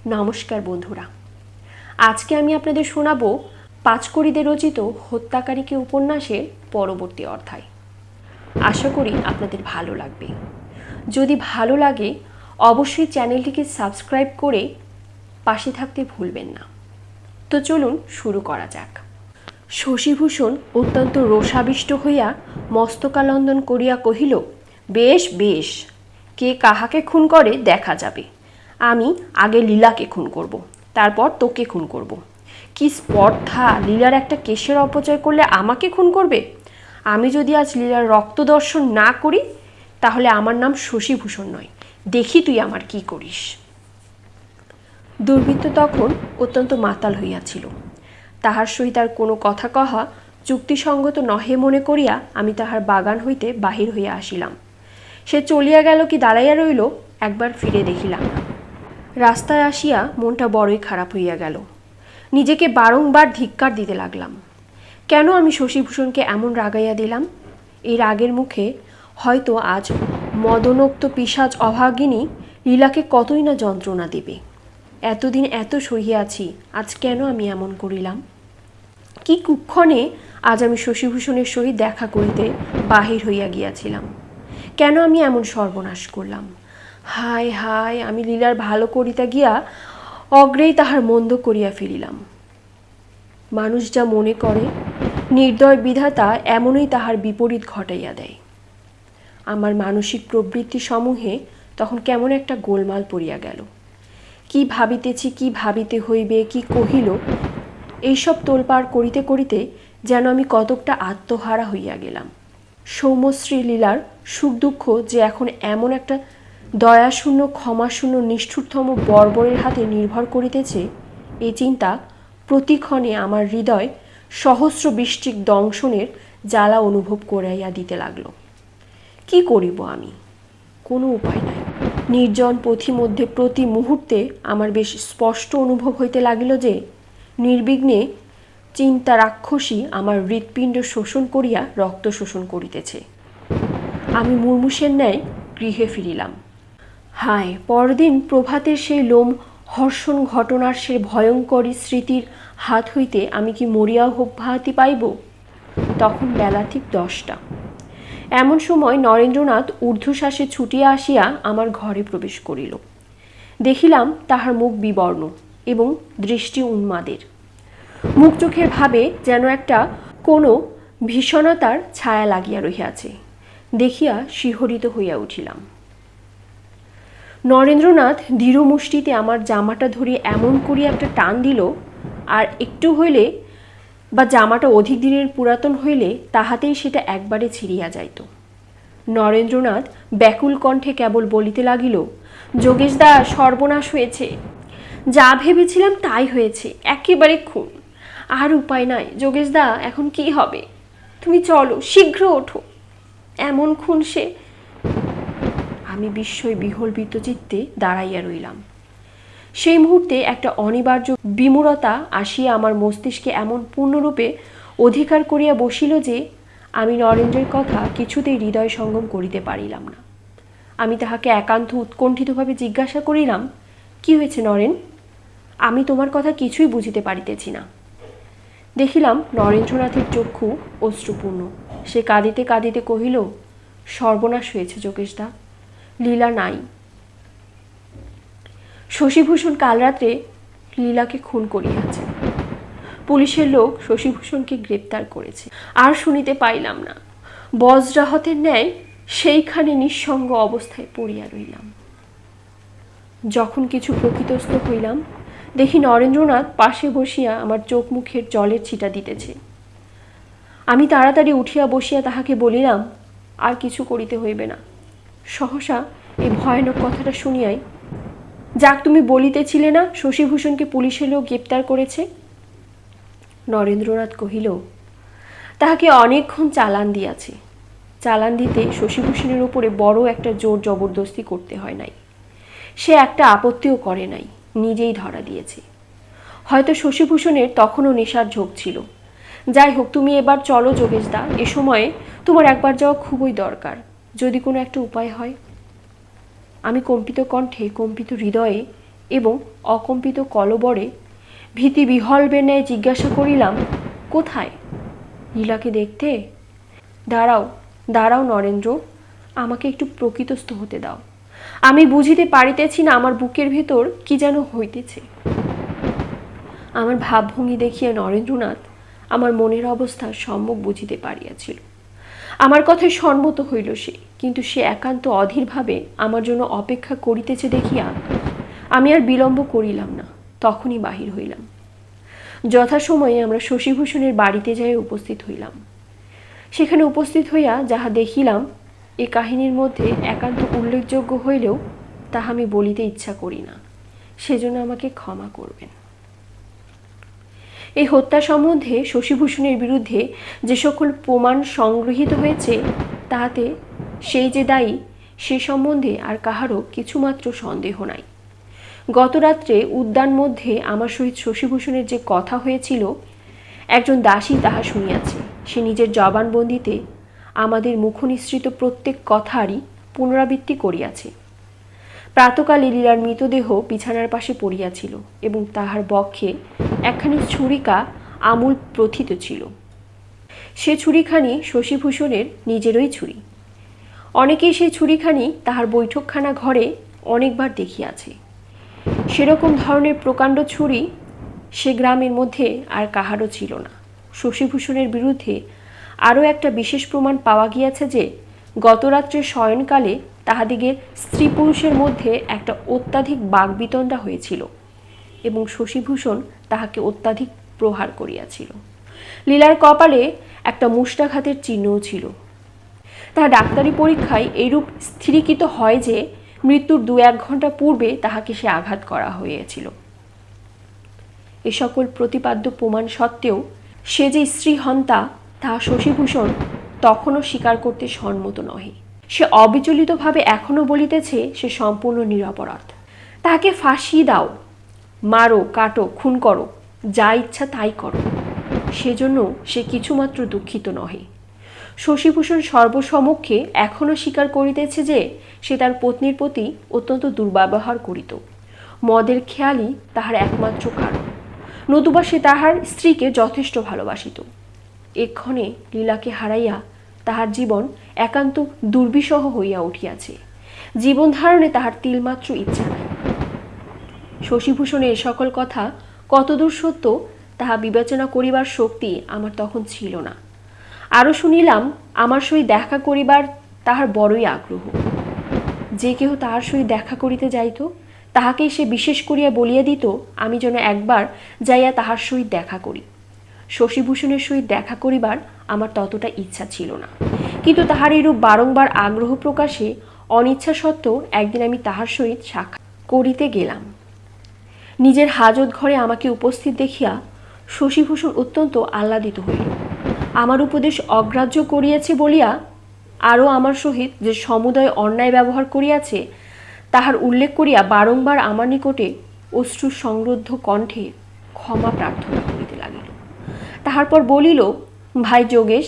নমস্কার বন্ধুরা, আজকে আমি আপনাদের শোনাবো পাঁচকড়িদের রচিত হত্যাকারীকে উপন্যাসের পরবর্তী অধ্যায়। আশা করি আপনাদের ভালো লাগবে। যদি ভালো লাগে অবশ্যই চ্যানেলটিকে সাবস্ক্রাইব করে পাশে থাকতে ভুলবেন না। তো চলুন শুরু করা যাক। শশীভূষণ অত্যন্ত রোষাবিষ্ট হইয়া মস্তকালন্দন করিয়া কহিল, বেশ বেশ, কে কাহাকে খুন করে দেখা যাবে। আমি আগে লীলাকে খুন করব, তারপর তোকে খুন করব। কি স্পর্ধা! লীলার একটা কেশের অপচয় করলে আমাকে খুন করবে। আমি যদি আজ লীলার রক্তদর্শন না করি তাহলে আমার নাম শশীভূষণ নয়। দেখি তুই আমার কি করিস। দুর্বৃত্ত তখন অত্যন্ত মাতাল হইয়াছিল। তাহার সহিত আর কোনো কথা কহা যুক্তিসঙ্গত নহে মনে করিয়া আমি তাহার বাগান হইতে বাহির হইয়া আসিলাম। সে চলিয়া গেল কি দাঁড়াইয়া রইল একবার ফিরে দেখিলাম না। রাস্তায় আসিয়া মনটা বড়ই খারাপ হইয়া গেল। নিজেকে বারংবার ধিক্কার দিতে লাগলাম। কেন আমি শশীভূষণকে এমন রাগাইয়া দিলাম? এই রাগের মুখে হয়তো আজ মদনোক্ত পিশাচ অভাগিনী লীলাকে কতই না যন্ত্রণা দেবে। এতদিন এত সহিয়াছি, আজ কেন আমি এমন করিলাম? কি কুক্ষণে আজ আমি শশীভূষণের সহিত দেখা করিতে বাহির হইয়া গিয়াছিলাম। কেন আমি এমন সর্বনাশ করলাম? হায় হায়, আমি লীলার ভালো করিতে গিয়া অগ্রেই তাহার মন্দ করিয়া ফিরিলাম। মানুষ যা মনে করে নির্দয় বিধাতা এমনই তাহার বিপরীত ঘটাইয়া দেয়। আমার মানসিক প্রবৃত্তি সমূহে তখন কেমন একটা গোলমাল পড়িয়া গেল। কি ভাবিতেছি, কি ভাবিতে হইবে, কি কহিল, এইসব তোলপাড় করিতে করিতে যেন আমি কতকটা আত্মহারা হইয়া গেলাম। সৌম্যশ্রী লীলার সুখ দুঃখ যে এখন এমন একটা দয়াশূন্য, ক্ষমাশূন্য, নিষ্ঠুরতম বর্বরের হাতে নির্ভর করিতেছে, এই চিন্তা প্রতিক্ষণে আমার হৃদয় সহস্র বৃশ্চিক দংশনের জ্বালা অনুভব করাইয়া দিতে লাগল। কি করিব আমি? কোনো উপায় নাই। নির্জন পথি মধ্যে প্রতি মুহূর্তে আমার বেশ স্পষ্ট অনুভব হইতে লাগিল যে নির্বিঘ্নে চিন্তা রাক্ষসী আমার হৃৎপিণ্ড শোষণ করিয়া রক্ত শোষণ করিতেছে। আমি মুর্মুষের ন্যায় গৃহে ফিরিলাম। হায়, পরদিন প্রভাতের সেই লোম হর্ষণ ঘটনার সে ভয়ঙ্করী স্মৃতির হাত হইতে আমি কি মরিয়া অব্যাহতি পাইব? তখন বেলা ঠিক 10টা। এমন সময় নরেন্দ্রনাথ ঊর্ধ্বশ্বাসে ছুটিয়া আসিয়া আমার ঘরে প্রবেশ করিল। দেখিলাম তাহার মুখ বিবর্ণ এবং দৃষ্টি উন্মাদের। মুখ চোখের ভাবে যেন একটা কোনো ভীষণতার ছায়া লাগিয়া রহিয়াছে। দেখিয়া শিহরিত হইয়া উঠিলাম। নরেন্দ্রনাথ দৃঢ় মুষ্টিতে আমার জামাটা ধরিয়া এমন করিয়া একটা টান দিল, আর একটু হইলে বা জামাটা অধিক দিনের পুরাতন হইলে তাহাতেই সেটা একবারে ছিঁড়িয়া যাইত। নরেন্দ্রনাথ ব্যাকুল কণ্ঠে কেবল বলিতে লাগিল, যোগেশদা, সর্বনাশ হয়েছে। যা ভেবেছিলাম তাই হয়েছে, একেবারে খুন। আর উপায় নাই যোগেশদা, এখন কি হবে? তুমি চলো, শীঘ্র ওঠো। এমন খুন সে। আমি বিস্ময় বিহ্বল চিত্তে দাঁড়াইয়া রইলাম। সেই মুহূর্তে একটা অনিবার্য বিমূঢ়তা আসিয়া আমার মস্তিষ্কে এমন পূর্ণরূপে অধিকার করিয়া বসিল যে আমি নরেন্দ্রের কথা কিছুতেই হৃদয় সঙ্গম করিতে পারিলাম না। আমি তাহাকে একান্ত উৎকণ্ঠিতভাবে জিজ্ঞাসা করিলাম, কি হয়েছে নরেন? আমি তোমার কথা কিছুই বুঝিতে পারিতেছি না। দেখিলাম নরেন্দ্রনাথের চক্ষু অশ্রুপূর্ণ। সে কাঁদিতে কাঁদিতে কহিল, সর্বনাশ হয়েছে যোগেশদা, লীলা নাই। শশীভূষণ কাল রাত্রে লীলাকে খুন করিয়াছে। পুলিশের লোক শশীভূষণকে গ্রেপ্তার করেছে। আর শুনিতে পাইলাম না। বজ্রাহতের ন্যায় সেইখানে নিঃসঙ্গ অবস্থায় পড়িয়া রইলাম। যখন কিছু প্রকৃতস্থ হইলাম, দেখি নরেন্দ্রনাথ পাশে বসিয়া আমার চোখ মুখের জলের ছিটা দিতেছে। আমি তাড়াতাড়ি উঠিয়া বসিয়া তাহাকে বলিলাম, আর কিছু করিতে হইবে না। সহসা এই ভয়ানক কথাটা শুনিয়াই, যাক, তুমি বলিতেছিলে না শশীভূষণকে পুলিশের লোক গ্রেপ্তার করেছে? নরেন্দ্রনাথ কহিল, তাহাকে অনেকক্ষণ চালান দিয়াছে। চালান দিতে শশীভূষণের উপরে বড় একটা জোর জবরদস্তি করতে হয় নাই। সে একটা আপত্তিও করে নাই, নিজেই ধরা দিয়েছে। হয়তো শশীভূষণের তখনও নেশার ঝোঁক ছিল। যাই হোক, তুমি এবার চলো যোগেশদা, এ সময়ে তোমার একবার যাওয়া খুবই দরকার, যদি কোনো একটা উপায় হয়। আমি কম্পিত কণ্ঠে, কম্পিত হৃদয়ে এবং অকম্পিত কলবরে ভীতিবিহ্বল ন্যায় জিজ্ঞাসা করিলাম, কোথায়? লীলাকে দেখতে? দাঁড়াও দাঁড়াও নরেন্দ্র, আমাকে একটু প্রকৃতস্থ হতে দাও। আমি বুঝিতে পারিতেছি না আমার বুকের ভেতর কি যেন হইতেছে। আমার ভাবভঙ্গি দেখিয়া নরেন্দ্রনাথ আমার মনের অবস্থা সম্যক বুঝিতে পারিয়াছিল। আমার কথায় সম্মত হইল সে, কিন্তু সে একান্ত অধীরভাবে আমার জন্য অপেক্ষা করিতেছে দেখিয়া আমি আর বিলম্ব করিলাম না, তখনই বাহির হইলাম। যথাসময়ে আমরা শশীভূষণের বাড়িতে যাই উপস্থিত হইলাম। সেখানে উপস্থিত হইয়া যাহা দেখিলাম এ কাহিনীর মধ্যে একান্ত উল্লেখযোগ্য হইলেও তাহা আমি বলিতে ইচ্ছা করি না, সেজন্য আমাকে ক্ষমা করবেন। এই হত্যা সম্বন্ধে শশীভূষণের বিরুদ্ধে যে সকল প্রমাণ সংগৃহীত হয়েছে তাহাতে সেই যে দায়ী সে সম্বন্ধে আর কাহারও কিছুমাত্র সন্দেহ নাই। গত রাত্রে উদ্যান মধ্যে আমার সহিত শশীভূষণের যে কথা হয়েছিল একজন দাসী তাহা শুনিয়াছে। সে নিজের জবানবন্দিতে আমাদের মুখনিসৃত প্রত্যেক কথারই পুনরাবৃত্তি করিয়াছে। প্রাতকালে লীলার মৃতদেহ বিছানার পাশে পড়িয়াছিল এবং তাহার বক্ষে একখানি ছুরিকা আমূল প্রথিত ছিল। সে ছুরিখানি শশীভূষণের নিজেরই ছুরি। অনেকেই সেই ছুরিখানি তাহার বৈঠকখানা ঘরে অনেকবার দেখিয়াছে। সেরকম ধরনের প্রকাণ্ড ছুরি সে গ্রামের মধ্যে আর কাহারও ছিল না। শশীভূষণের বিরুদ্ধে আরও একটা বিশেষ প্রমাণ পাওয়া গিয়াছে যে গতরাত্রে শয়নকালে তাহাদিগের স্ত্রী পুরুষের মধ্যে একটা অত্যাধিক বাগ্বিতণ্ডা হয়েছিল এবং শশীভূষণ তাহাকে অত্যাধিক প্রহার করিয়াছিল। লীলার কপালে একটা মুষ্টাঘাতের চিহ্নও ছিল। তাহা ডাক্তারি পরীক্ষায় এইরূপ স্থিরীকৃত হয় যে মৃত্যুর 2-1 ঘণ্টা পূর্বে তাহাকে সে আঘাত করা হইয়াছিল। এ সকল প্রতিপাদ্য প্রমাণ সত্ত্বেও সে যে স্ত্রী হন্তা তাহা শশীভূষণ তখনও স্বীকার করতে সম্মত নহে। সে অবিচলিতভাবে এখনও বলিতেছে সে সম্পূর্ণ নিরপরাধ। তাহাকে ফাঁসি দাও, মারো, কাটো, খুন করো, যা ইচ্ছা তাই করো, সেজন্য সে কিছুমাত্র দুঃখিত নহে। শশীভূষণ সর্বসমক্ষে এখনও স্বীকার করিতেছে যে সে তার পত্নীর প্রতি অত্যন্ত দুর্ব্যবহার করিত। মদের খেয়ালই তাহার একমাত্র কারণ, নতুবা সে তাহার স্ত্রীকে যথেষ্ট ভালোবাসিত। এক্ষণে লীলাকে হারাইয়া তাহার জীবন একান্ত দুর্বিষহ হইয়া উঠিয়াছে। জীবন ধারণে তাহার তিলমাত্র ইচ্ছা নাই। শশীভূষণের সকল কথা কতদূর সত্য তাহা বিবেচনা করিবার শক্তি আমার তখন ছিল না। আরও শুনিলাম আমার সহিত দেখা করিবার তাহার বড়ই আগ্রহ। যে কেহ তাহার সহিত দেখা করিতে যাইত তাহাকেই সে বিশেষ করিয়া বলিয়া দিত আমি যেন একবার যাইয়া তাহার সহিত দেখা করি। শশীভূষণের সহিত দেখা করিবার আমার ততটা ইচ্ছা ছিল না, কিন্তু তাহার এইরূপ বারংবার আগ্রহ প্রকাশে অনিচ্ছা সত্ত্বেও একদিন আমি তাহার সহিত সাক্ষাৎ করিতে গেলাম। নিজের হাজত ঘরে আমাকে উপস্থিত দেখিয়া শশীভূষণ অত্যন্ত আহ্লাদিত হইল। আমার উপদেশ অগ্রাহ্য করিয়াছে বলিয়া আরও আমার সহিত যে সমুদয় অন্যায় ব্যবহার করিয়াছে তাহার উল্লেখ করিয়া বারংবার আমার নিকটে অশ্রু সংরুদ্ধ কণ্ঠে ক্ষমা প্রার্থনা করিতে লাগিল। তাহার পর বলিল, ভাই যোগেশ,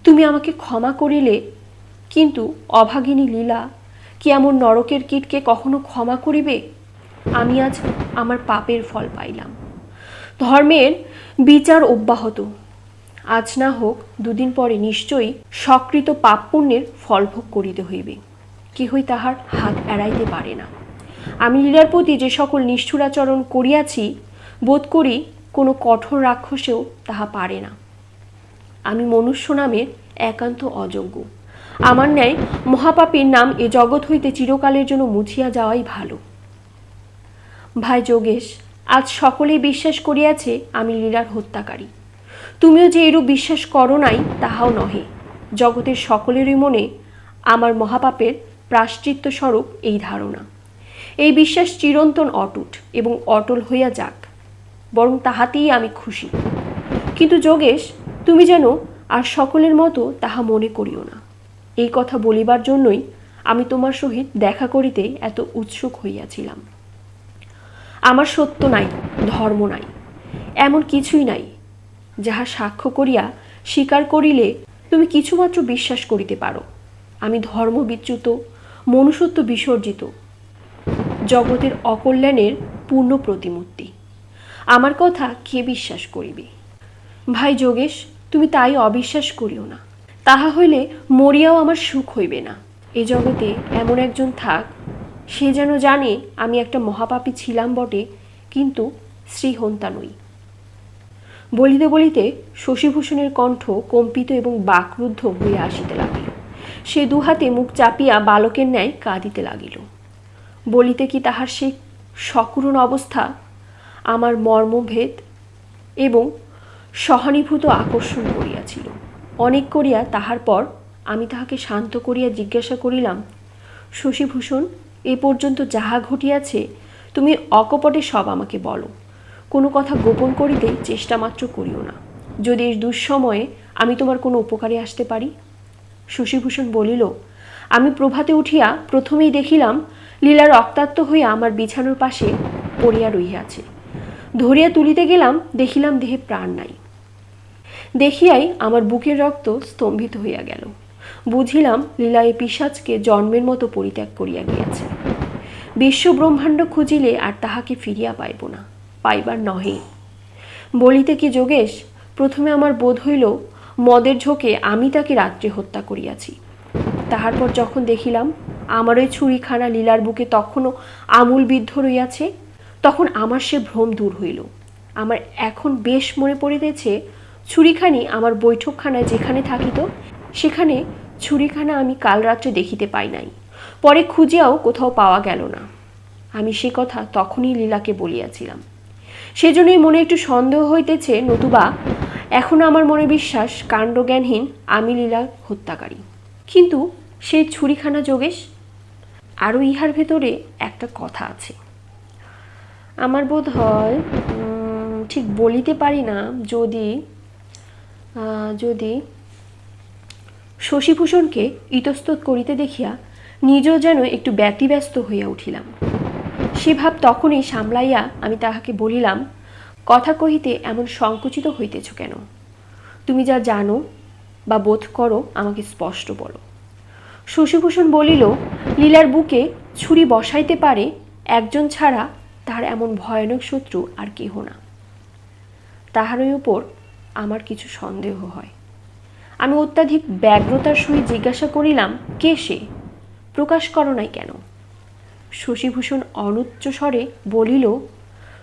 তুমি আমাকে ক্ষমা করিলে, কিন্তু অভাগিনী লীলা কি এমন নরকের কীটকে কখনো ক্ষমা করিবে? আমি আজ আমার পাপের ফল পাইলাম। ধর্মের বিচার অব্যাহত। আজ না হোক 2 দিন পরে নিশ্চয়ই সকৃত পাপ পুণ্যের ফলভোগ করিতে হইবে। কেহই তাহার হাত এড়াইতে পারে না। আমি লীলার প্রতি যে সকল নিষ্ঠুরাচরণ করিয়াছি বোধ করি কোনো কঠোর রাক্ষসেও তাহা পারে না। আমি মনুষ্য নামের একান্ত অযোগ্য। আমার ন্যায় মহাপাপীর নাম এ জগৎ হইতে চিরকালের জন্য মুছিয়া যাওয়াই ভালো। ভাই যোগেশ, আজ সকলেই বিশ্বাস করিয়াছে আমি লীলার হত্যাকারী। তুমিও যে এরূপ বিশ্বাস করো নাই তাহাও নহে। জগতের সকলেরই মনে আমার মহাপাপের প্রায়শ্চিত্ত স্বরূপ এই ধারণা। এই বিশ্বাস চিরন্তন অটুট এবং অটল হইয়া যাক, বরং তাহাতেই আমি খুশি। কিন্তু যোগেশ, তুমি যেন আর সকলের মতো তাহা মনে করিও না। এই কথা বলিবার জন্যই আমি তোমার সহিত দেখা করিতে এত উৎসুক হইয়াছিলাম। আমার সত্য নাই, ধর্ম নাই, এমন কিছুই নাই যাহা সাক্ষ্য করিয়া স্বীকার করিলে তুমি কিছুমাত্র বিশ্বাস করিতে পারো। আমি ধর্ম বিচ্যুত, মনুষ্যত্ব বিসর্জিত, জগতের অকল্যাণের পূর্ণ প্রতিমূর্তি। আমার কথা কে বিশ্বাস করিবে? ভাই যোগেশ, তুমি তাই অবিশ্বাস করিও না। তাহা হইলে মরিয়াও আমার সুখ হইবে না। এ জগতে এমন একজন থাক, সে যেন জানে আমি একটা মহাপাপী ছিলাম বটে, কিন্তু শ্রীহন্তা নই। বলিতে বলিতে শশীভূষণের কণ্ঠ কম্পিত এবং বাকরুদ্ধ হইয়া আসিতে লাগিল। সে দুহাতে মুখ চাপিয়া বালকের ন্যায় কাঁদিতে লাগিল। বলিতে কি তাহার সেই সকরুণ অবস্থা আমার মর্মভেদ এবং সহানুভূত আকর্ষণ করিয়াছিল। অনেক করিয়া তাহার পর আমি তাহাকে শান্ত করিয়া জিজ্ঞাসা করিলাম, শশীভূষণ, এ পর্যন্ত যাহা ঘটিয়াছে তুমি অকপটে সব আমাকে বলো। কোনো কথা গোপন করিতে চেষ্টা মাত্র করিও না, যদি এই দুঃসময়ে আমি তোমার কোনো উপকারে আসতে পারি। শশীভূষণ বলিল, আমি প্রভাতে উঠিয়া প্রথমেই দেখিলাম লীলা রক্তাক্ত হইয়া আমার বিছানোর পাশে পড়িয়া রহিয়াছে। ধরিয়া তুলিতে গেলাম, দেখিলাম দেহে প্রাণ নাই। দেখিয়াই আমার বুকের রক্ত স্তম্ভিত হইয়া গেল। বুঝিলাম লীলা এই পিশাচকে জন্মের মতো পরিত্যাগ করিয়া গিয়াছে। বিশ্ব ব্রহ্মাণ্ড খুঁজিলে আর তাহাকে ফিরিয়া পাইব না, পাইবার নহে। বলিতে কি যোগেশ, প্রথমে আমার বোধ হইল মদের ঝোঁকে আমি তাকে রাত্রে হত্যা করিয়াছি। তাহার পর যখন দেখিলাম আমার ওই ছুরিখানা লীলার বুকে তখনও আমূল বিদ্ধ রইয়াছে, তখন আমার সে ভ্রম দূর হইল। আমার এখন বেশ মনে পড়িতেছে, ছুরিখানি আমার বৈঠকখানায় যেখানে থাকিত, সেখানে ছুরিখানা আমি কাল রাত্রে দেখিতে পাই নাই। পরে খুঁজিয়াও কোথাও পাওয়া গেল না। আমি সে কথা তখনই লীলাকে বলিয়াছিলাম। সেজন্যই মনে একটু সন্দেহ হইতেছে, নতুবা এখন আমার মনে বিশ্বাস কাণ্ডজ্ঞানহীন আমি লীলা হত্যাকারী। কিন্তু সেই ছুরিখানা যোগেশ, আরও ইহার ভেতরে একটা কথা আছে। আমার বোধ হয়, ঠিক বলিতে পারি না, যদি যদি শশীভূষণকে ইতস্তত করিতে দেখিয়া নিজেও যেন একটু ব্যতিব্যস্ত হইয়া উঠিলাম। সে ভাব তখনই সামলাইয়া আমি তাহাকে বলিলাম, কথা কহিতে এমন সংকুচিত হইতেছ কেন? তুমি যা জানো বা বোধ করো আমাকে স্পষ্ট বলো। শশীভূষণ বলিল, লীলার বুকে ছুরি বসাইতে পারে একজন ছাড়া তাহার এমন ভয়ানক শত্রু আর কেহ না। তাহারই উপর আমার কিছু সন্দেহ হয়। আমি অত্যাধিক ব্যগ্রতার সহিত জিজ্ঞাসা করিলাম, কে সে? প্রকাশ করো নাই কেন? শশীভূষণ অনুচ্চ স্বরে বলিল,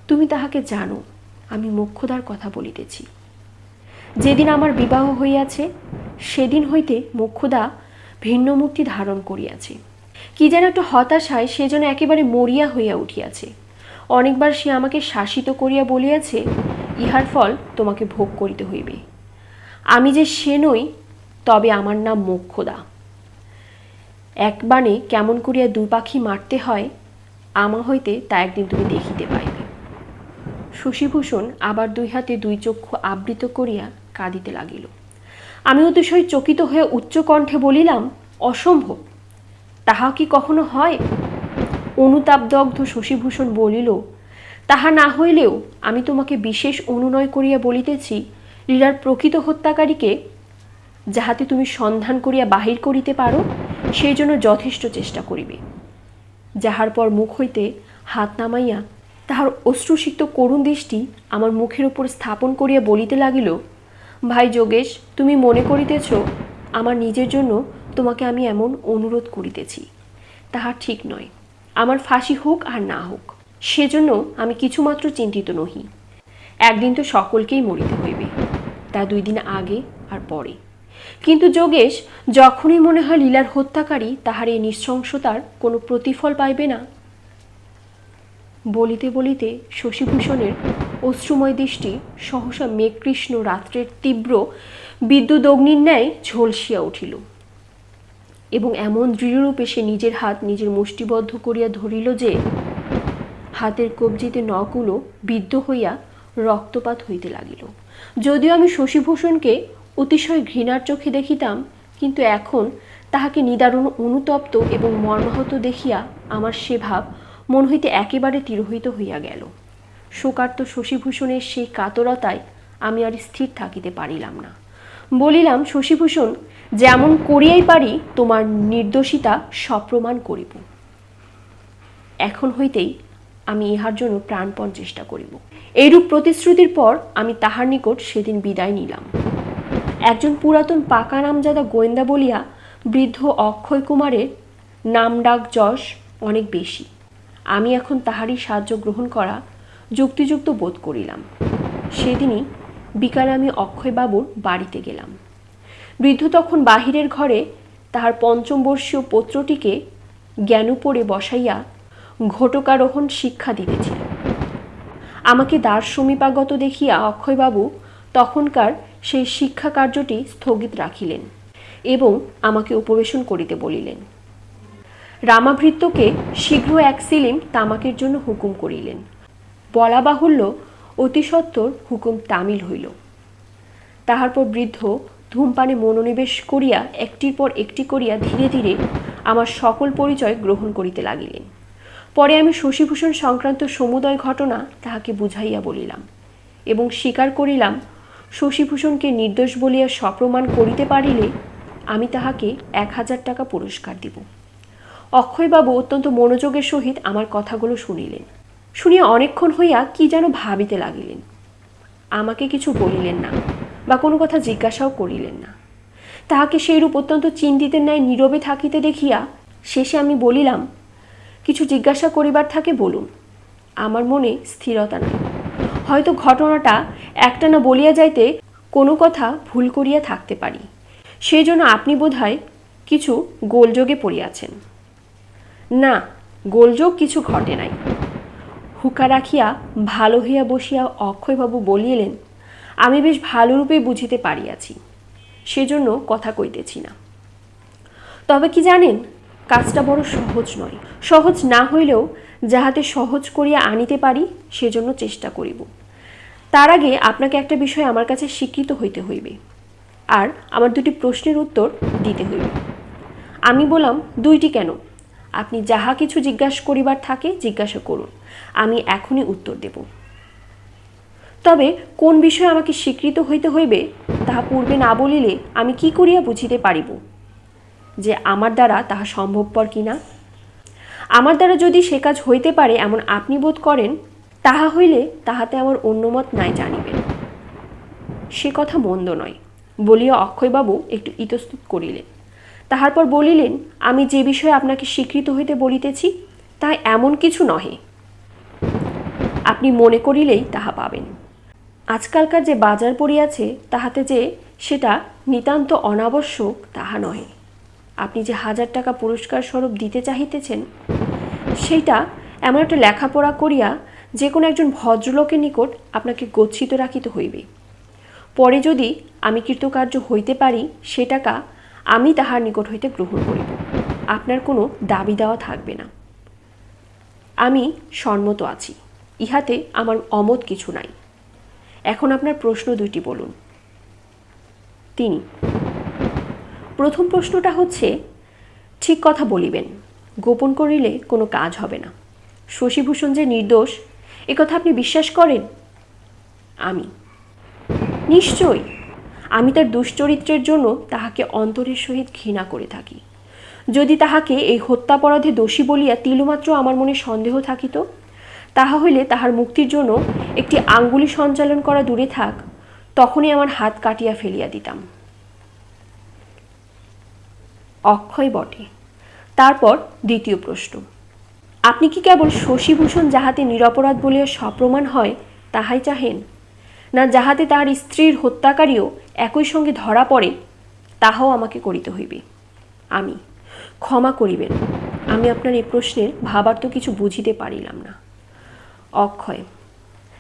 তুমি তাহাকে জানো, আমি মোক্ষদার কথা বলিতেছি। যেদিন আমার বিবাহ হইয়াছে সেদিন হইতে মোক্ষদা ভিন্ন মূর্তি ধারণ করিয়াছে। কি যেন একটা হতাশায় সে যেন একেবারে মরিয়া হইয়া উঠিয়াছে। অনেকবার সে আমাকে শাসিত করিয়া বলিয়াছে, ইহার ফল তোমাকে ভোগ করিতে হইবে। আমি যে সে নই, তবে আমার নাম মোক্ষদা। এক বাণে কেমন করিয়া দুই পাখি মারতে হয় আমা হইতে তা একদিন তুমি দেখিতে পাইবে। শশীভূষণ আবার দুই হাতে দুই চক্ষু আবৃত করিয়া কাঁদিতে লাগিল। আমি অতিশয় চকিত হয়ে উচ্চ কণ্ঠে বলিলাম, অসম্ভব, তাহা কি কখনো হয়? অনুতাপদগ্ধ শশীভূষণ বলিল, তাহা না হইলেও আমি তোমাকে বিশেষ অনুনয় করিয়া বলিতেছি, লীলার প্রকৃত হত্যাকারীকে যাহাতে তুমি সন্ধান করিয়া বাহির করিতে পারো, সেই জন্য যথেষ্ট চেষ্টা করিবে। যাহার পর মুখ হইতে হাত নামাইয়া তাহার অশ্রুসিক্ত করুণ দৃষ্টি আমার মুখের উপর স্থাপন করিয়া বলিতে লাগিল, ভাই যোগেশ, তুমি মনে করিতেছ আমার নিজের জন্য তোমাকে আমি এমন অনুরোধ করিতেছি। তাহা ঠিক নয়। আমার ফাঁসি হোক আর না হোক, সেজন্য আমি কিছুমাত্র চিন্তিত নহি। একদিন তো সকলকেই মরিতে হইবে, তা 2 দিন আগে আর পরে। কিন্তু যোগেশ, যখনই মনে হয় লীলার হত্যাকারী তাহার এই নৃশংসতার কোনো প্রতিফল পাইবে না। বলিতে বলিতে শশীভূষণের অশ্রুময় দৃষ্টি সহসা মেঘকৃষ্ণ রাত্রের তীব্র বিদ্যুৎ অগ্নির ন্যায় ঝলসিয়া উঠিল এবং এমন দৃঢ়রূপে সে নিজের হাত নিজের মুষ্টিবদ্ধ করিয়া ধরিল যে হাতের কবজিতে নখগুলো বিদ্ধ হইয়া রক্তপাত হইতে লাগিল। যদিও আমি শশীভূষণকে অতিশয় ঘৃণার চোখে দেখিতাম, কিন্তু এখন তাহাকে নিদারুণ অনুতপ্ত এবং মর্মাহত দেখিয়া আমার সে ভাব মন হইতে একেবারে তিরোহিত হইয়া গেল। শোকার্ত শশীভূষণের সেই কাতরতায় আমি আর স্থির থাকিতে পারিলাম না। বলিলাম, শশীভূষণ, যেমন করিয়াই পারি তোমার নির্দোষিতা সপ্রমাণ করিব। এখন হইতেই আমি ইহার জন্য প্রাণপণ চেষ্টা করিব। এইরূপ প্রতিশ্রুতির পর আমি তাহার নিকট সেদিন বিদায় নিলাম। একজন পুরাতন পাকা নামজাদা গোয়েন্দা বলিয়া বৃদ্ধ অক্ষয় কুমারের নামডাক যশ অনেক বেশি। আমি এখন তাহারই সাহায্য গ্রহণ করা যুক্তিযুক্ত বোধ করিলাম। সেদিনই বিকালে আমি অক্ষয়বাবুর বাড়িতে গেলাম। বৃদ্ধ তখন বাহিরের ঘরে তাহার পঞ্চম বর্ষীয় পত্রটিকে জ্ঞানোপরে বসাইয়া ঘটকারোহণ শিক্ষা দিতেছিল। আমাকে দ্বার সমীপাগত দেখিয়া অক্ষয়বাবু তখনকার সেই শিক্ষা কার্যটি স্থগিত রাখিলেন এবং আমাকে উপবেশন করিতে বলিলেন। রামাভৃত্যকে শীঘ্র 1 সিলিম তামাকের জন্য হুকুম করিলেন। বলা বাহুল্য অতি সত্বর হুকুম তামিল হইল। তাহার পর বৃদ্ধ ধূমপানে মনোনিবেশ করিয়া একটির পর একটি করিয়া ধীরে ধীরে আমার সকল পরিচয় গ্রহণ করিতে লাগিলেন। পরে আমি শশীভূষণ সংক্রান্ত সমুদয় ঘটনা তাহাকে বুঝাইয়া বলিলাম এবং স্বীকার করিলাম শশীভূষণকে নির্দোষ বলিয়া সপ্রমাণ করিতে পারিলে আমি তাহাকে 1000 টাকা পুরস্কার দিব। অক্ষয়বাবু অত্যন্ত মনোযোগের সহিত আমার কথাগুলো শুনিলেন। শুনিয়া অনেকক্ষণ হইয়া কি যেন ভাবিতে লাগিলেন। আমাকে কিছু বলিলেন না বা কোনো কথা জিজ্ঞাসাও করিলেন না। তাহাকে সেইরূপ অত্যন্ত চিন্তিতের ন্যায় নীরবে থাকিতে দেখিয়া শেষে আমি বলিলাম, কিছু জিজ্ঞাসা করিবার থাকে বলুন। আমার মনে স্থিরতা নাই। হয়তো ঘটনাটা একটানা বলিয়া যাইতে কোনো কথা ভুল করিয়া থাকতে পারি, সেই জন্য আপনি বোধহয় কিছু গোলযোগে পড়িয়াছেন। না, গোলযোগ কিছু ঘটে নাই। হুঁকা রাখিয়া ভালো হইয়া বসিয়া অক্ষয়বাবু বলিলেন, আমি বেশ ভালোরূপেই বুঝিতে পারিয়াছি, সেজন্য কথা কইতেছি না। তবে কি জানেন, কাজটা বড় সহজ নয়। সহজ না হইলেও যাহাতে সহজ করিয়া আনিতে পারি সেজন্য চেষ্টা করিব। তার আগে আপনাকে একটা বিষয় আমার কাছে স্বীকৃত হইতে হইবে, আর আমার 2টি প্রশ্নের উত্তর দিতে হইবে। আমি বললাম, 2টি কেন? আপনি যাহা কিছু জিজ্ঞাসা করিবার থাকে জিজ্ঞাসা করুন, আমি এখনই উত্তর দেব। তবে কোন বিষয়ে আমাকে স্বীকৃত হইতে হইবে তাহা পূর্বে না বলিলে আমি কি করিয়া বুঝিতে পারিব যে আমার দ্বারা তাহা সম্ভবপর কিনা? আমার দ্বারা যদি সে কাজ হইতে পারে এমন আপনি বোধ করেন, তাহা হইলে তাহাতে আমার অন্যমত নাই জানিবেন। সে কথা মন্দ নয় বলিয়া অক্ষয়বাবু একটু ইতস্তত করিলেন। তাহার পর বলিলেন, আমি যে বিষয়ে আপনাকে স্বীকৃত হইতে বলিতেছি তাহা এমন কিছু নহে। আপনি মনে করিলেই তাহা পাবেন। আজকালকার যে বাজার পড়িয়াছে তাহাতে যে সেটা নিতান্ত অনাবশ্যক তাহা নহে। আপনি যে 1000 টাকা পুরস্কার স্বরূপ দিতে চাহিতেছেন, সেইটা এমন একটা লেখাপড়া করিয়া যে কোনো একজন ভদ্রলোকের নিকট আপনাকে গচ্ছিত রাখিতে হইবে। পরে যদি আমি কৃতকার্য হইতে পারি সে টাকা আমি তাহার নিকট হইতে গ্রহণ করিব। আপনার কোনো দাবি দেওয়া থাকবে না। আমি সম্মত আছি, ইহাতে আমার অমত কিছু নাই। এখন আপনার প্রশ্ন 2টি বলুন। 3। প্রথম প্রশ্নটা হচ্ছে, ঠিক কথা বলিবেন, গোপন করিলে কোনো কাজ হবে না। শশীভূষণ যে নির্দোষ একথা আপনি বিশ্বাস করেন? আমি, নিশ্চয়ই। আমি তার দুশ্চরিত্রের জন্য তাহাকে অন্তরের সহিত ঘৃণা করে থাকি। যদি তাহাকে এই হত্যাপরাধে দোষী বলিয়া তিলমাত্র আমার মনে সন্দেহ থাকিত, তাহা হইলে তাহার মুক্তির জন্য একটি আঙ্গুলি সঞ্চালন করা দূরে থাক, তখনই আমার হাত কাটিয়া ফেলিয়া দিতাম। অক্ষয় বটে। তারপর দ্বিতীয় প্রশ্ন, আপনি কি কেবল শশীভূষণ যাহাতে নিরপরাধ বলিয়া সপ্রমাণ হয় তাহাই চাহেন, না যাহাতে তাহার স্ত্রীর হত্যাকারীও একই সঙ্গে ধরা পড়ে তাহাও আমাকে করিতে হইবে? আমি, ক্ষমা করিবেন, আমি আপনার এই প্রশ্নের ভাবার্থ কিছু বুঝিতে পারিলাম না। অক্ষয়,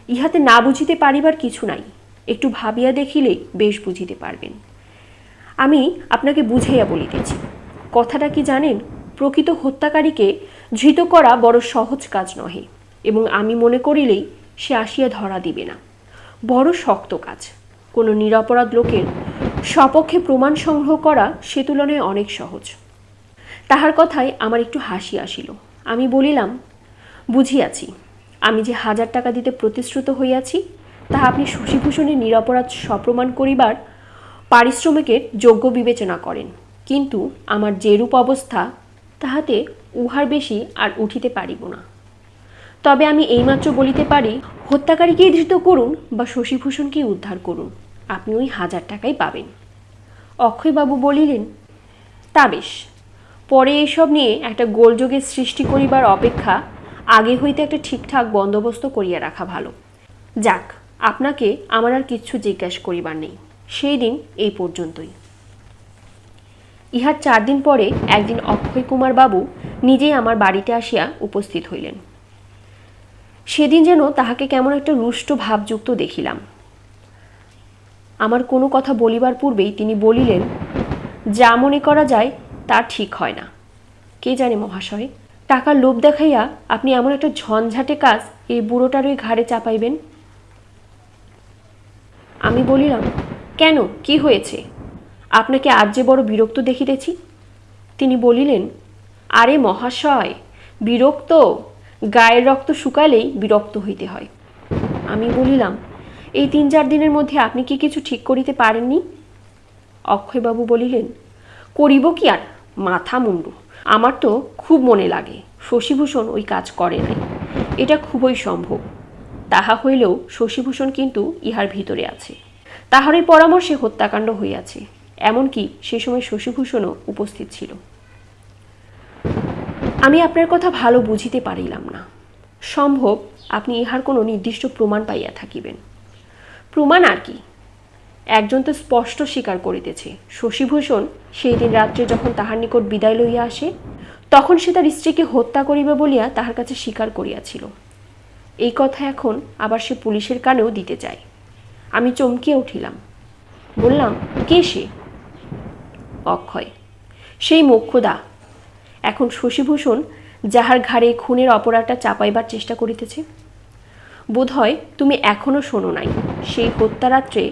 ইহাতে না বুঝিতে পারিবার কিছু নাই, একটু ভাবিয়া দেখিলেই বেশ বুঝিতে পারবেন। আমি আপনাকে বুঝাইয়া বলিতেছি। কথাটা কি জানেন, প্রকৃত হত্যাকারীকে ধৃত করা বড় সহজ কাজ নহে, এবং আমি মনে করিলেই সে আসিয়া ধরা দিবে না। বড় শক্ত কাজ। কোনো নিরপরাধ লোকের সপক্ষে প্রমাণ সংগ্রহ করা সে তুলনায় অনেক সহজ। তাহার কথায় আমার একটু হাসি আসিল। আমি বলিলাম, বুঝিয়াছি, আমি যে 1000 টাকা দিতে প্রতিশ্রুত হইয়াছি তাহা আপনি শশীভূষণের নিরপরাধ সপ্রমাণ করিবার পারিশ্রমিকের যোগ্য বিবেচনা করেন, কিন্তু আমার যেরূপ অবস্থা তাহাতে উহার বেশি আর উঠিতে পারিব না। তবে আমি এইমাত্র বলিতে পারি, হত্যাকারীকেই ধৃত করুন বা শশীভূষণকেই উদ্ধার করুন, আপনি ওই 1000 টাকাই পাবেন। অক্ষয়বাবু বলিলেন, তা বেশ, পরে এইসব নিয়ে একটা গোলযোগের সৃষ্টি করিবার অপেক্ষা আগে হইতে একটা ঠিকঠাক বন্দোবস্ত করিয়া রাখা ভালো। যাক, আপনাকে আমার আর কিচ্ছু জিজ্ঞাসা করিবার নেই, সেই দিন এই পর্যন্তই। ইহার 4 দিন পরে একদিন অক্ষয় কুমার বাবু নিজেই আমার বাড়িতে আসিয়া উপস্থিত হইলেন। সেদিন যেন তাহাকে কেমন একটা রুষ্ট ভাবযুক্ত দেখিলাম। আমার কোনো কথা বলিবার পূর্বেই তিনি বলিলেন, যা মনে করা যায় তা ঠিক হয় না। কে জানে মহাশয়, টাকার লোভ দেখাইয়া আপনি এমন একটা ঝঞ্ঝাটে কাজ এই বুড়োটারই ঘাড়ে চাপাইবেন। আমি বলিলাম, কেন, কি হয়েছে? আপনাকে আজ যে বড় বিরক্ত দেখিতেছি। তিনি বলিলেন, আরে মহাশয়, বিরক্ত? গায়ের রক্ত শুকালেই বিরক্ত হইতে হয়। আমি বলিলাম, এই 3-4 দিনের মধ্যে আপনি কি কিছু ঠিক করিতে পারেননি? অক্ষয়বাবু বলিলেন, করিব কি আর, মাথা মুন্ডু। আমার তো খুব মনে লাগে শশীভূষণ ওই কাজ করে নাই, এটা খুবই সম্ভব। তাহা হইলেও শশীভূষণ কিন্তু ইহার ভিতরে আছে, তাহারই পরামর্শে হত্যাকাণ্ড হইয়াছে। এমনকি সে সময় শশীভূষণও উপস্থিত ছিল। আমি আপনার কথা ভালো বুঝিতে পারিলাম না। সম্ভব আপনি ইহার কোনো নির্দিষ্ট প্রমাণ পাইয়া থাকিবেন। প্রমাণ আর কি? একজন তো স্পষ্ট স্বীকার করিতেছে শশীভূষণ সেই দিন রাত্রে যখন তাহার নিকট বিদায় লইয়া আসে, তখন সে তার স্ত্রীকে হত্যা করিবে বলিয়া তাহার কাছে স্বীকার করিয়াছিল। এই কথা এখন আবার সে পুলিশের কানেও দিতে চায়। আমি চমকিয়া উঠিলাম। বললাম, কে সে? অক্ষয়, সেই মোক্ষদা। এখন শশীভূষণ যাহার ঘাড়ে খুনের অপরাধটা চাপাইবার চেষ্টা করিতেছে। বোধহয় তুমি এখনো শোনো নাই, সেই হত্যারাত্রে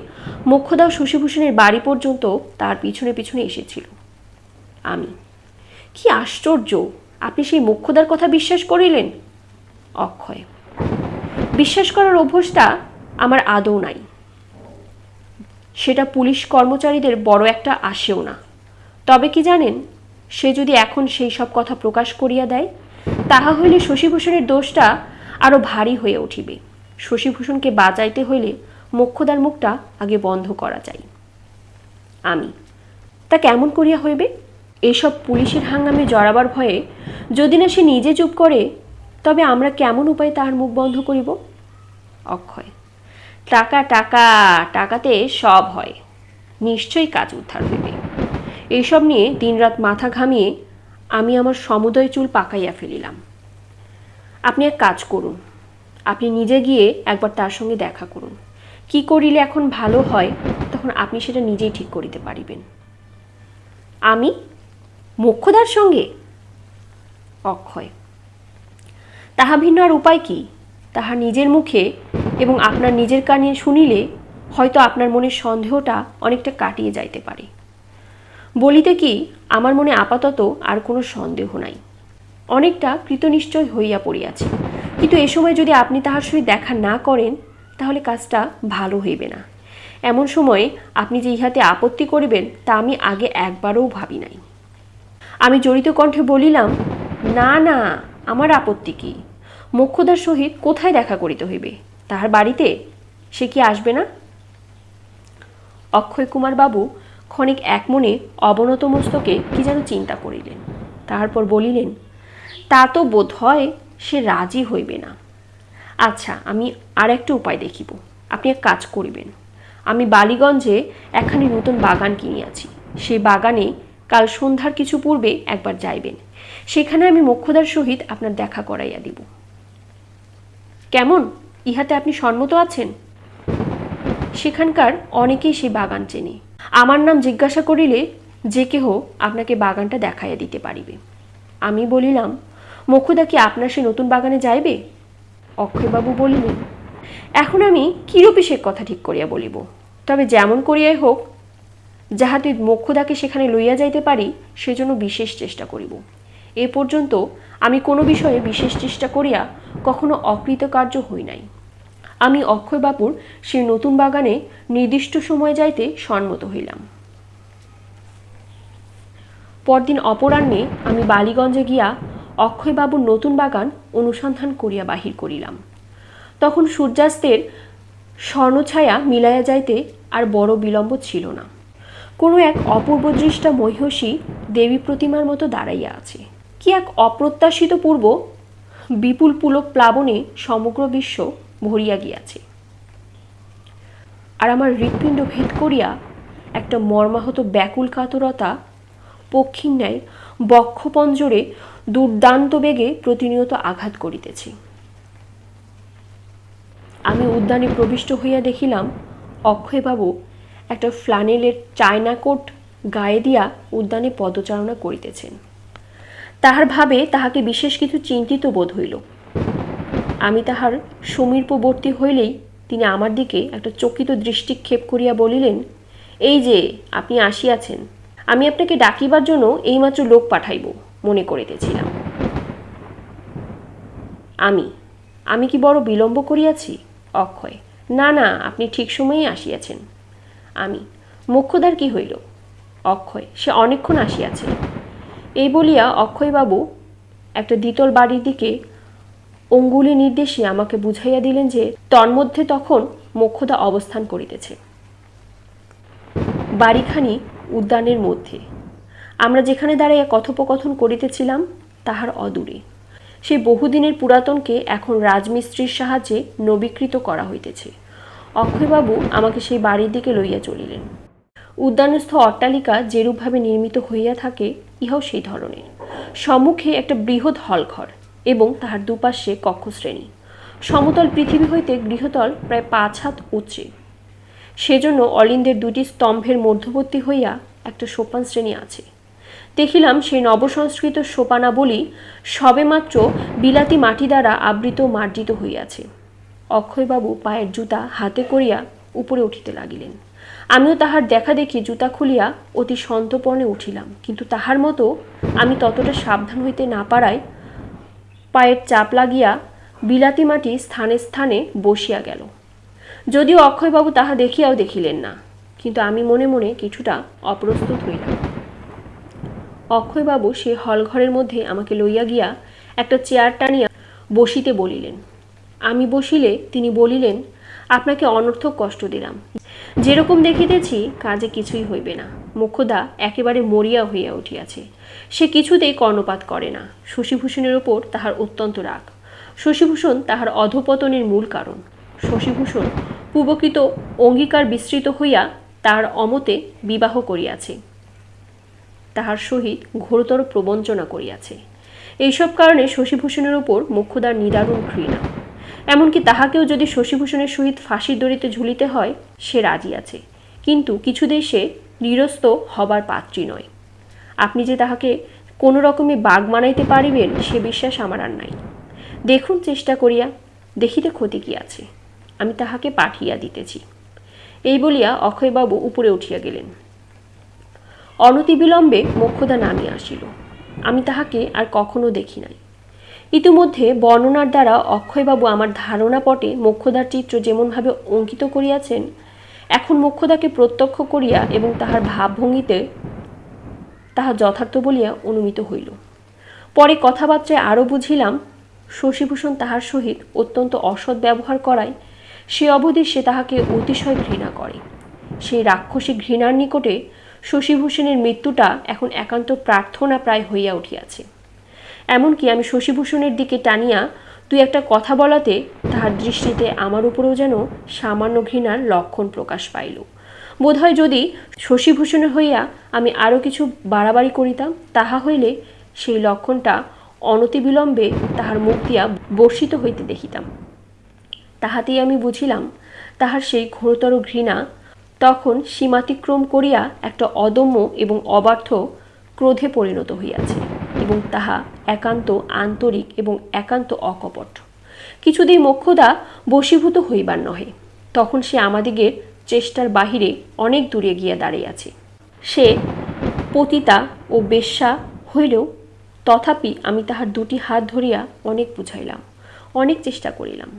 মোক্ষদাও শশীভূষণের বাড়ি পর্যন্ত তার পিছনে পিছনে এসেছিল। আমি, কি আশ্চর্য, আপনি সেই মোক্ষদার কথা বিশ্বাস করিলেন? অক্ষয়, বিশ্বাস করার অভ্যাসটা আমার আদৌ নাই। সেটা পুলিশ কর্মচারীদের বড় একটা আসেও না। তবে কি জানেন, সে যদি এখন সেই সব কথা প্রকাশ করিয়া দেয়, তাহা হইলে শশীভূষণের দোষটা আরো ভারী হয়ে উঠিবে। শশীভূষণকে বাঁচাইতে হইলে মোক্ষদার মুখটা আগে বন্ধ করা চাই। আমি, তা কেমন করিয়া হইবে? এসব পুলিশের হাঙ্গামে জড়াবার ভয়ে যদি না সে নিজে চুপ করে, তবে আমরা কেমন উপায়ে তাহার মুখ বন্ধ করিব? অক্ষয়, টাকা টাকা, টাকাতে সব হয়, নিশ্চয়ই কাজ উদ্ধার হইবে। এইসব নিয়ে দিনরাত মাথা ঘামিয়ে আমি আমার সমুদয় চুল পাকাইয়া ফেলিলাম। আপনি এক কাজ করুন, আপনি নিজে গিয়ে একবার তার সঙ্গে দেখা করুন। কি করিলে এখন ভালো হয়, তখন আপনি সেটা নিজেই ঠিক করিতে পারিবেন। আমি মোক্ষদার সঙ্গে? অক্ষয়, তাহা ভিন্ন আর উপায় কি? তাহার নিজের মুখে এবং আপনার নিজের কানে শুনিলে হয়তো আপনার মনের সন্দেহটা অনেকটা কাটিয়ে যাইতে পারে। বলিতে কি, আমার মনে আপাতত আর কোনো সন্দেহ নাই, অনেকটা কৃতনিশ্চয় হইয়া পড়িয়াছে। কিন্তু এ সময় যদি আপনি তাহার সহিত দেখা না করেন, তাহলে কাজটা ভালো হইবে না। এমন সময়ে আপনি যে ইহাতে আপত্তি করিবেন, তা আমি আগে একবারও ভাবি নাই। আমি জড়িত কণ্ঠে বলিলাম, না না, আমার আপত্তি কি? মোক্ষদার সহিত কোথায় দেখা করিতে হইবে? তাহার বাড়িতে? সে কি আসবে না? অক্ষয় কুমার বাবু ক্ষণিক একমনে অবনত মস্তকে কি যেন চিন্তা করিলেন। তারপর বলিলেন, তা তো বোধ হয় সে রাজি হইবে না। আচ্ছা, আমি আর একটা উপায় দেখিব। আপনি এক কাজ করিবেন, আমি বালিগঞ্জে একখানি নতুন বাগান কিনিয়াছি, সেই বাগানে কাল সন্ধ্যার কিছু পূর্বে একবার যাইবেন। সেখানে আমি মোক্ষদার সহিত আপনার দেখা করাইয়া দিব। কেমন, ইহাতে আপনি সম্মত আছেন? সেখানকার অনেকেই সেই বাগান চেনে। আমার নাম জিজ্ঞাসা করিলে যে কেহ আপনাকে বাগানটা দেখাইয়া দিতে পারিবে। আমি বলিলাম, মোক্ষদা কি আপনার সে নতুন বাগানে যাইবে? অক্ষয়বাবু বলিলেন, এখন আমি কিরূপে সে কথা ঠিক করিয়া বলিব, তবে যেমন করিয়াই হোক, যাহাতে মোক্ষদাকে সেখানে লইয়া যাইতে পারি, সেজন্য বিশেষ চেষ্টা করিব। এ পর্যন্ত আমি কোনো বিষয়ে বিশেষ চেষ্টা করিয়া কখনো অকৃতকার্য হই নাই। আমি অক্ষয়বাবুর সেই নতুন বাগানে নির্দিষ্ট সময় যাইতে সম্মত হইলাম। পরদিন অপরাহ্নে আমি বালিগঞ্জে গিয়া অক্ষয়বাবুর নতুন বাগান অনুসন্ধান করিয়া বাহির করিলাম। তখন সূর্যাস্তের স্বর্ণছায়া মিলাইয়া যাইতে আর বড় বিলম্ব ছিল না। কোনো এক অপূর্ব দৃষ্টা মহিষী দেবী প্রতিমার মতো দাঁড়াইয়া আছে। কি এক অপ্রত্যাশিত পূর্ব বিপুল পুলক প্লাবনে সমগ্র বিশ্ব ভরিয়া গিয়াছে। আর আমার হৃৎপিণ্ড ভেদ করিয়া একটা মর্মাহত ব্যাকুল কাতরতা পক্ষীর ন্যায় বক্ষপঞ্জরে দুর্দান্ত বেগে প্রতিনিয়ত আঘাত করিতেছে। আমি উদ্যানে প্রবিষ্ট হইয়া দেখিলাম অক্ষয়বাবু একটা ফ্লানেলের চায়না কোট গায়ে দিয়া উদ্যানে পদচারণা করিতেছেন। তাহার ভাবে তাহাকে বিশেষ কিছু চিন্তিত বোধ হইল। আমি তাহার সমীপবর্তী হইলেই তিনি আমার দিকে একটা চকিত দৃষ্টিক্ষেপ করিয়া বলিলেন, এই যে আপনি আসিয়াছেন, আমি আপনাকে ডাকিবার জন্য এইমাত্র লোক পাঠাইব মনে করিতেছিলাম। আমি কি বড় বিলম্ব করিয়াছি? অক্ষয়, না না, আপনি ঠিক সময়েই আসিয়াছেন। মোক্ষদার কি হইল? অক্ষয়, সে অনেকক্ষণ আসিয়াছে। এই বলিয়া অক্ষয়বাবু একটা দ্বিতল বাড়ির দিকে অঙ্গুলি নির্দেশে আমাকে বুঝাইয়া দিলেন যে তন্মধ্যে তখন মোক্ষদা অবস্থান করিতেছে। বাড়িখানি উদ্যানের মধ্যে। আমরা যেখানে দাঁড়াইয়া কথোপকথন করিতেছিলাম তাহার অদূরে। সেই বহুদিনের পুরাতনকে এখন রাজমিস্ত্রির সাহায্যে নবীকৃত করা হইতেছে। অক্ষয়বাবু আমাকে সেই বাড়ির দিকে লইয়া চলিলেন। উদ্যানস্থ অট্টালিকা যেরূপভাবে নির্মিত হইয়া থাকে ইহাও সেই ধরনের। সম্মুখে একটা বৃহৎ হলঘর এবং তাহার দুপাশে কক্ষশ্রেণী। সমতল পৃথিবী হইতে গৃহতল প্রায় 5 হাত উচ্চে। সেজন্য অলিন্দের 2টি স্তম্ভের মধ্যবর্তী হইয়া একটা সোপান শ্রেণী আছে। দেখিলাম সেই নবসংস্কৃত সোপানাবলী সবেমাত্র বিলাতি মাটি দ্বারা আবৃত মার্জিত হইয়াছে। অক্ষয়বাবু পায়ের জুতা হাতে করিয়া উপরে উঠিতে লাগিলেন। আমিও তাহার দেখা দেখি জুতা খুলিয়া অতি সন্তর্পণে উঠিলাম, কিন্তু তাহার মতো আমি ততটা সাবধান হইতে না পারায় পায়ের চাপ লাগিয়া বিলাতি মাটি স্থানে স্থানে বসিয়া গেল। যদিও অক্ষয়বাবু তাহা দেখিয়াও দেখিলেন না, কিন্তু আমি মনে মনে কিছুটা অপ্রস্তুত হইলাম। অক্ষয়বাবু সে হলঘরের মধ্যে আমাকে লইয়া গিয়া একটা চেয়ার টানিয়া বসিতে বলিলেন। আমি বসিলে তিনি বলিলেন, আপনাকে অনর্থক কষ্ট দিলাম। যেরকম দেখিতেছি কাজে কিছুই হইবে না। মোক্ষদা একেবারে মরিয়া হইয়া উঠিয়াছে। সে কিছুতেই কর্ণপাত করে না। শশীভূষণের ওপর তাহার অত্যন্ত রাগ। শশীভূষণ তাহার অধঃপতনের মূল কারণ। শশীভূষণ পূর্বকৃত অঙ্গীকার বিস্তৃত হইয়া তাহার অমতে বিবাহ করিয়াছে, তাহার সহিত ঘোরতর প্রবঞ্চনা করিয়াছে। এইসব কারণে শশীভূষণের ওপর মোক্ষদার নিদারুণ ঘৃণা। এমনকি তাহাকেও যদি শশীভূষণের সহিত ফাঁসির দড়িতে ঝুলিতে হয় সে রাজি আছে, কিন্তু কিছুতেই সে নিরস্ত হবার পাত্রী নয়। আপনি যে তাহাকে কোনো রকমে বাগ মানাইতে পারিবেন সে বিশ্বাস আমার আর নাই। দেখুন চেষ্টা করিয়া, দেখিতে ক্ষতি কি আছে। আমি তাহাকে পাঠিয়া দিতেছি। এই বলিয়া অক্ষয়বাবু উপরে উঠিয়া গেলেন। অনতিবিলম্বে মোক্ষদা নামিয়া আসিল। আমি তাহাকে আর কখনো দেখি নাই। ইতিমধ্যে বর্ণনার দ্বারা অক্ষয়বাবু আমার ধারণা পটে মোক্ষদার চিত্র যেমনভাবে অঙ্কিত করিয়াছেন, এখন মোক্ষদাকে প্রত্যক্ষ করিয়া এবং তাহার ভাবভঙ্গিতে তাহা যথার্থ বলিয়া অনুমিত হইল। পরে কথাবার্তায় আরও বুঝিলাম শশীভূষণ তাহার সহিত অত্যন্ত অসৎ ব্যবহার করায় সে অবধি সে তাহাকে অতিশয় ঘৃণা করে। সেই রাক্ষসী ঘৃণার নিকটে শশীভূষণের মৃত্যুটা এখন একান্ত প্রার্থনা প্রায় হইয়া উঠিয়াছে। এমনকি আমি শশীভূষণের দিকে টানিয়া তুই একটা কথা বলাতে তাহার দৃষ্টিতে আমার উপরেও যেন সামান্য ঘৃণার লক্ষণ প্রকাশ পাইল। বোধহয় যদি শশীভূষণের হইয়া আমি আরও কিছু বাড়াবাড়ি করিতাম, তাহা হইলে সেই লক্ষণটা অনতিবিলম্বে তাহার মুখ দিয়া বর্ষিত হইতে দেখিতাম। তাহাতেই আমি বুঝিলাম তাহার সেই ঘোরতর ঘৃণা তখন সীমাতিক্রম করিয়া একটা অদম্য এবং অবার্থ ক্রোধে পরিণত হইয়াছে, এবং তাহা একান্ত আন্তরিক এবং একান্ত অকপট। কিছুতেই মোক্ষদা বশীভূত হইবার নহে। তখন সে আমাদিগের চেষ্টার বাহিরে অনেক দূরে গিয়া দাঁড়াইয়াছে। সে পতিতা ও বেশ্যা হইলেও তথাপি আমি তাহার 2টি হাত ধরিয়া অনেক বুঝাইলাম, অনেক চেষ্টা করিলাম।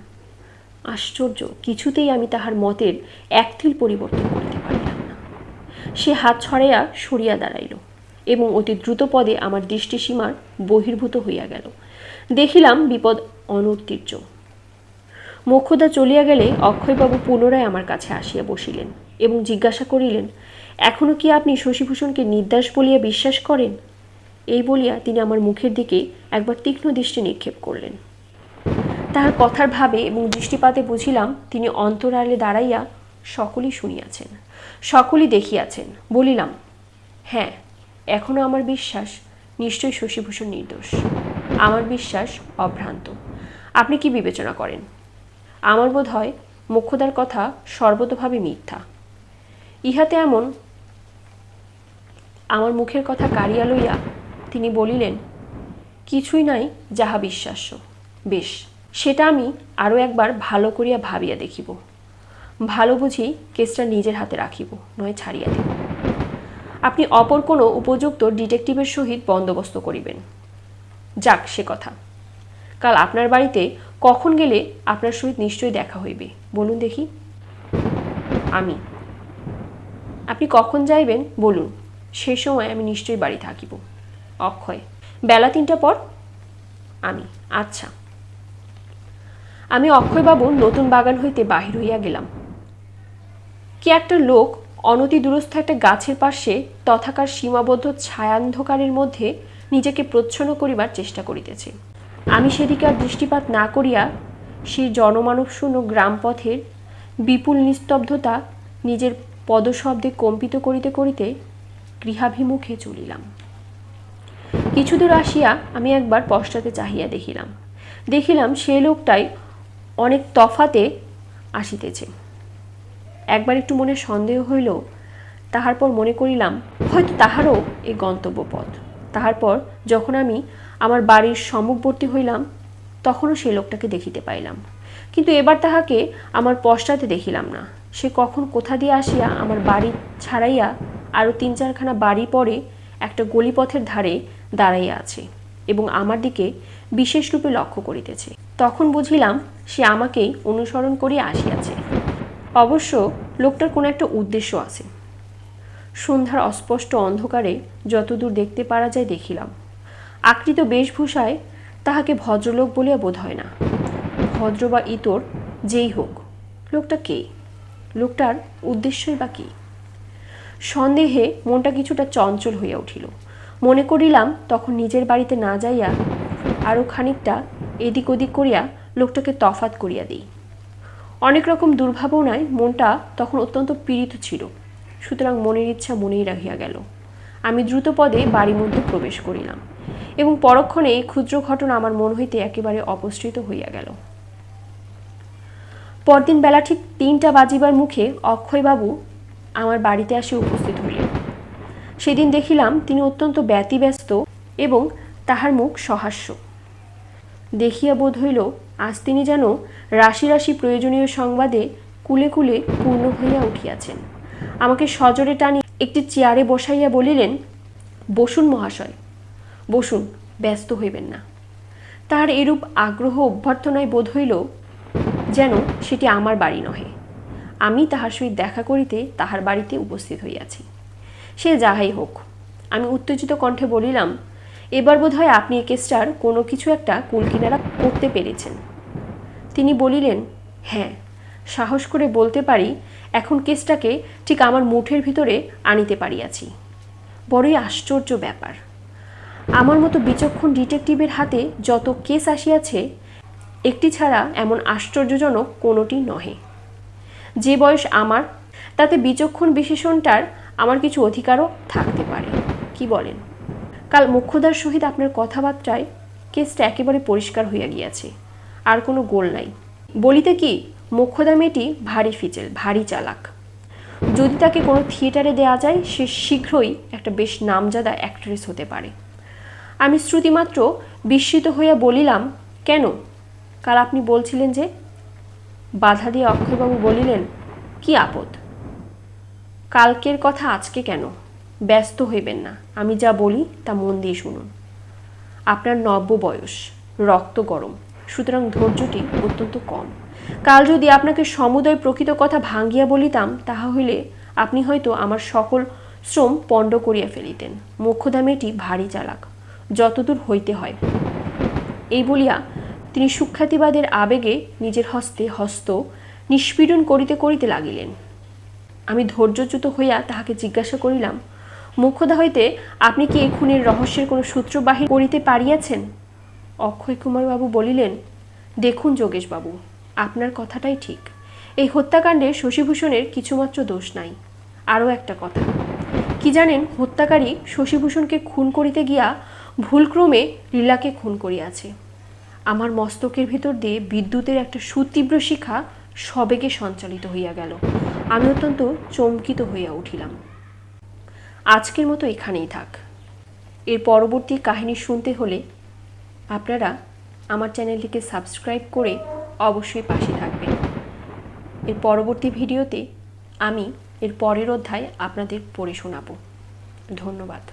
আশ্চর্য, কিছুতেই আমি তাহার মতের এক তিল পরিবর্তন করিতে পারিলাম না। সে হাত ছড়াইয়া সরিয়া দাঁড়াইল এবং অতি দ্রুত পদে আমার দৃষ্টিসীমার বহির্ভূত হইয়া গেল। দেখিলাম বিপদ অনুত্তীর্য। মোক্ষদা চলিয়া গেলে অক্ষয়বাবু পুনরায় আমার কাছে আসিয়া বসিলেন এবং জিজ্ঞাসা করিলেন, এখনও কি আপনি শশীভূষণকে নির্দোষ বলিয়া বিশ্বাস করেন? এই বলিয়া তিনি আমার মুখের দিকে একবার তীক্ষ্ণ দৃষ্টি নিক্ষেপ করলেন। তাহার কথার ভাবে এবং দৃষ্টিপাতে বুঝিলাম তিনি অন্তরালে দাঁড়াইয়া সকলই শুনিয়াছেন, সকলই দেখিয়াছেন। বলিলাম, হ্যাঁ, এখনও আমার বিশ্বাস নিশ্চয়ই শশীভূষণ নির্দোষ। আমার বিশ্বাস অভ্রান্ত। আপনি কি বিবেচনা করেন? আমার বোধ হয় মোক্ষদার কথা সর্বতোভাবে মিথ্যা। ইহাতে এমন আমার মুখের কথা কাড়িয়া লইয়া তিনি বলিলেন, কিছুই নাই যাহা বিশ্বাস্য। বেশ, সেটা আমি আরও একবার ভালো করিয়া ভাবিয়া দেখিব। ভালো বুঝি কেসটা নিজের হাতে রাখিব, নয় ছাড়িয়া দিব। আপনি অপর কোনো উপযুক্ত ডিটেকটিভের সহিত বন্দোবস্ত করিবেন। যাক সে কথা। কাল আপনার বাড়িতে কখন গেলে আপনার সহিত নিশ্চয়ই দেখা হইবে, বলুন দেখি। আমি। আপনি কখন যাইবেন বলুন, সে সময় আমি নিশ্চয়ই বাড়ি থাকিব। অক্ষয়। বেলা 3টা পর। আমি। আচ্ছা। আমি অক্ষয়বাবুর নতুন বাগান হইতে বাহির হইয়া গেলাম। কি একটা লোক অনতি দূরস্থ একটা গাছের পাশে তথাকার সীমাবদ্ধ ছায়ান্ধকারের মধ্যে নিজেকে প্রচ্ছন্ন করিবার চেষ্টা করিতেছে। আমি সেদিকে আর দৃষ্টিপাত না করিয়া সেই জনমানবশূন্য গ্রামপথের বিপুল নিস্তব্ধতা নিজের পদশব্দে কম্পিত করিতে করিতে গৃহাভিমুখে চলিলাম। কিছু দূর আসিয়া আমি একবার পশ্চাতে চাহিয়া দেখিলাম সেই লোকটাই অনেক তফাতে আসিতেছে। একবার একটু মনে সন্দেহ হইল, তাহার পর মনে করিলাম হয়তো তাহারও এই গন্তব্যপথ। তাহার পর যখন আমি আমার বাড়ির সম্মুখবর্তী হইলাম, তখনও সেই লোকটাকে দেখিতে পাইলাম, কিন্তু এবার তাহাকে আমার পশ্চাতে দেখিলাম না। সে কখন কোথা দিয়ে আসিয়া আমার বাড়ি ছাড়াইয়া আরও 3-4খানা বাড়ি পরে একটা গলিপথের ধারে দাঁড়াইয়া আছে এবং আমার দিকে বিশেষরূপে লক্ষ্য করিতেছে। তখন বুঝিলাম সে আমাকেই অনুসরণ করিয়া আসিয়াছে। অবশ্য লোকটার কোনো একটা উদ্দেশ্য আছে। সন্ধ্যার অস্পষ্ট অন্ধকারে যতদূর দেখতে পারা যায় দেখিলাম, আকৃত বেশভূষায় তাহাকে ভদ্রলোক বলিয়া বোধ হয় না। ভদ্র বা ইতর যেই হোক, লোকটা কে? লোকটার উদ্দেশ্যই বা কী? সন্দেহে মনটা কিছুটা চঞ্চল হইয়া উঠিল। মনে করিলাম তখন নিজের বাড়িতে না যাইয়া আরও খানিকটা এদিক ওদিক করিয়া লোকটাকে তফাত করিয়া দিই। অনেক রকম দুর্ভাবনায় মনটা তখন অত্যন্ত পীড়িত ছিল। সুতরাং মনের ইচ্ছা মনেই রহিয়া গেল। আমি দ্রুত পদে বাড়ির মধ্যে প্রবেশ করিলাম এবং পরক্ষণে এই ক্ষুদ্র ঘটনা আমার মন হইতে একেবারে অপসৃত হইয়া গেল। পরদিন বেলা ঠিক 3টা বাজিবার মুখে অক্ষয়বাবু আমার বাড়িতে আসে উপস্থিত হইলেন। সেদিন দেখিলাম তিনি অত্যন্ত ব্যতিব্যস্ত এবং তাহার মুখ সহাস্য। দেখিয়া বোধ হইল আজ তিনি যেন রাশি রাশি প্রয়োজনীয় সংবাদে কুলে কুলে পূর্ণ হইয়া উঠিয়াছেন। আমাকে সজোরে টানি একটি চেয়ারে বসাইয়া বলিলেন, বসুন মহাশয়, বসুন, ব্যস্ত হইবেন না। তাহার এরূপ আগ্রহ অভ্যর্থনায় বোধ হইল যেন সেটি আমার বাড়ি নহে, আমি তাহার সহিত দেখা করিতে তাহার বাড়িতে উপস্থিত হইয়াছি। সে যাহাই হোক, আমি উত্তেজিত কণ্ঠে বলিলাম, এবার বোধ হয় আপনি এই কেসটার কোনো কিছু একটা কুলকিনারা করতে পেরেছেন। তিনি বলিলেন, হ্যাঁ, সাহস করে বলতে পারি এখন কেসটাকে ঠিক আমার মুঠের ভিতরে আনিতে পারিয়াছি। বড়ই আশ্চর্য ব্যাপার। আমার মতো বিচক্ষণ ডিটেকটিভের হাতে যত কেস আসিয়াছে, একটি ছাড়া এমন আশ্চর্যজনক কোনোটি নহে। যে বয়স আমার, তাতে বিচক্ষণ বিশেষণটার আমার কিছু অধিকারও থাকতে পারে। কি বলেন? কাল মোক্ষদার সহিত আপনার কথাবার্তায় কেসটা একেবারে পরিষ্কার হইয়া গিয়াছে, আর কোনো গোল নাই। বলিতে কি, মোক্ষদা মেয়েটি ভারী ফিচেল, ভারী চালাক। যদি তাকে কোনো থিয়েটারে দেয়া যায়, সে শীঘ্রই একটা বেশ নামজাদা অ্যাক্ট্রেস হতে পারে। আমি শ্রুতিমাত্র বিস্মিত হইয়া বলিলাম, কেন? কাল আপনি বলছিলেন যে? বাধা দিয়ে অক্ষয়বাবু বলিলেন, কি আপদ? কালকের কথা আজকে কেন? ব্যস্ত হইবেন না, আমি যা বলি তা মন দিয়ে শুনুন। আপনার নব্য বয়স, রক্ত গরম, সুতরাং ধৈর্যটি অত্যন্ত কম। কাল যদি আপনাকে সমুদয় প্রকৃত কথা ভাঙ্গিয়া বলিতাম, তাহা হইলে আপনি হয়তো আমার সকল শ্রম পণ্ড করিয়া ফেলিতেন। মোক্ষদা মেয়েটি ভারী চালাক, যতদূর হইতে হয়। এই বলিয়া তিনি সুখ্যাতিবাদের আবেগে নিজের হস্তে হস্ত নিষ্পীড়ন করিতে করিতে লাগিলেন। আমি ধৈর্যচ্যুত হইয়া তাহাকে জিজ্ঞাসা করিলাম, মোক্ষদা হইতে আপনি কি এই খুনের রহস্যের কোনো সূত্র বাহির করিতে পারিয়াছেন? অক্ষয়কুমারবাবু বলিলেন, দেখুন যোগেশবাবু, আপনার কথাটাই ঠিক। এই হত্যাকাণ্ডে শশীভূষণের কিছুমাত্র দোষ নাই। আরও একটা কথা, কি জানেন, হত্যাকারী শশীভূষণকে খুন করিতে গিয়া ভুলক্রমে লীলাকে খুন করিয়াছে। আমার মস্তকের ভিতর দিয়ে বিদ্যুতের একটা সুতীব্র শিখা সবেগে সঞ্চালিত হইয়া গেল। আমি অত্যন্ত চমকিত হইয়া উঠিলাম। আজকের মতো এখানেই থাক। এর পরবর্তী কাহিনী শুনতে হলে আপনারা আমার চ্যানেলটিকে সাবস্ক্রাইব করে অবশ্যই পাশে থাকবেন। এর পরবর্তী ভিডিওতে আমি এর পরের অধ্যায় আপনাদের পড়ে শোনাব। ধন্যবাদ।